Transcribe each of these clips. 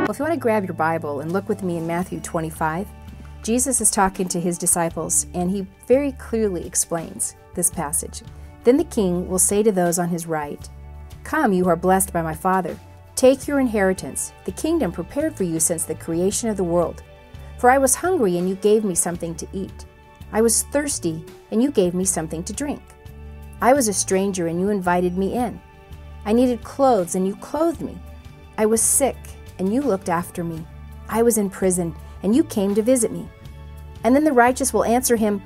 Well, if you want to grab your Bible and look with me in Matthew 25, Jesus is talking to his disciples, and he very clearly explains this passage. Then the king will say to those on his right, "Come, you who are blessed by my Father. Take your inheritance, the kingdom prepared for you since the creation of the world. For I was hungry, and you gave me something to eat. I was thirsty, and you gave me something to drink. I was a stranger, and you invited me in. I needed clothes, and you clothed me. I was sick, and you looked after me. I was in prison, and you came to visit me." And then the righteous will answer him,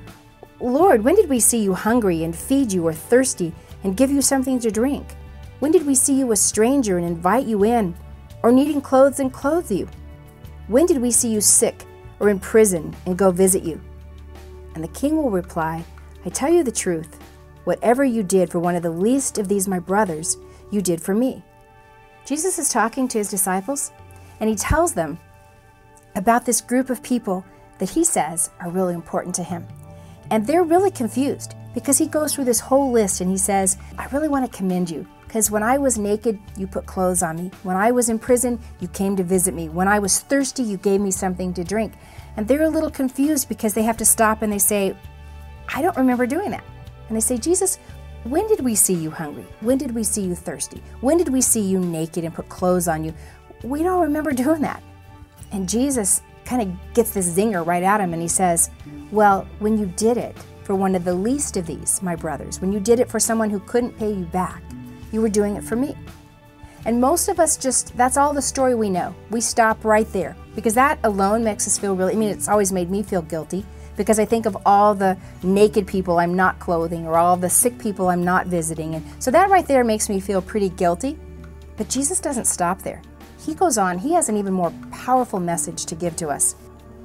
"Lord, when did we see you hungry and feed you, or thirsty and give you something to drink? When did we see you a stranger and invite you in, or needing clothes and clothe you? When did we see you sick or in prison and go visit you?" And the king will reply, "I tell you the truth, whatever you did for one of the least of these my brothers, you did for me." Jesus is talking to his disciples, and he tells them about this group of people that he says are really important to him. And they're really confused because he goes through this whole list and he says, "I really want to commend you because when I was naked, you put clothes on me. When I was in prison, you came to visit me. When I was thirsty, you gave me something to drink." And they're a little confused because they have to stop and they say, "I don't remember doing that." And they say, "Jesus, when did we see you hungry? When did we see you thirsty? When did we see you naked and put clothes on you? We don't remember doing that." And Jesus kind of gets this zinger right at him and he says, "Well, when you did it for one of the least of these, my brothers, when you did it for someone who couldn't pay you back, you were doing it for me." And most of us that's all the story we know. We stop right there because that alone makes us feel really, it's always made me feel guilty because I think of all the naked people I'm not clothing or all the sick people I'm not visiting. And so that right there makes me feel pretty guilty. But Jesus doesn't stop there. He goes on, he has an even more powerful message to give to us.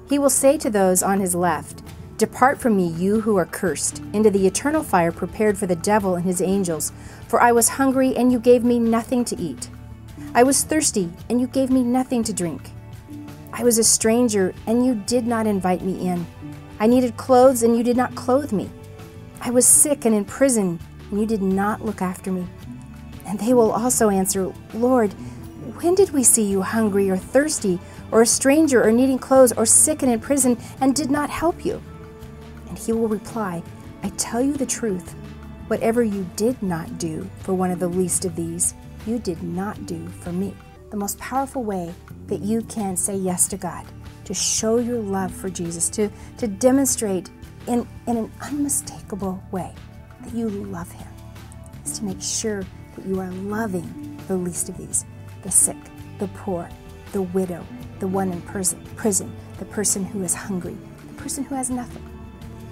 He will say to those on his left, "Depart from me, you who are cursed, into the eternal fire prepared for the devil and his angels. For I was hungry, and you gave me nothing to eat. I was thirsty, and you gave me nothing to drink. I was a stranger, and you did not invite me in. I needed clothes, and you did not clothe me. I was sick and in prison, and you did not look after me." And they will also answer, "Lord, when did we see you hungry or thirsty, or a stranger or needing clothes, or sick and in prison, and did not help you?" And he will reply, "I tell you the truth, whatever you did not do for one of the least of these, you did not do for me." The most powerful way that you can say yes to God, to show your love for Jesus, to demonstrate in an unmistakable way that you love him, is to make sure that you are loving the least of these, the sick, the poor, the widow, the one in prison, the person who is hungry, the person who has nothing.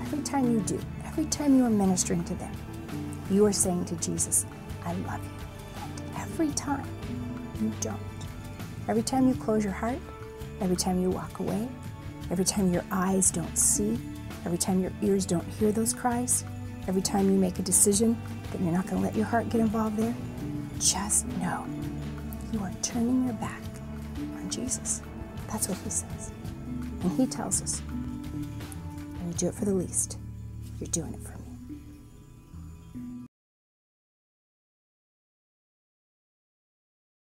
Every time you do, every time you are ministering to them, you are saying to Jesus, "I love you." And every time you don't, every time you close your heart, every time you walk away, every time your eyes don't see, every time your ears don't hear those cries, every time you make a decision that you're not going to let your heart get involved there, just know you are turning your back on Jesus. That's what he says. And he tells us, when you do it for the least, you're doing it for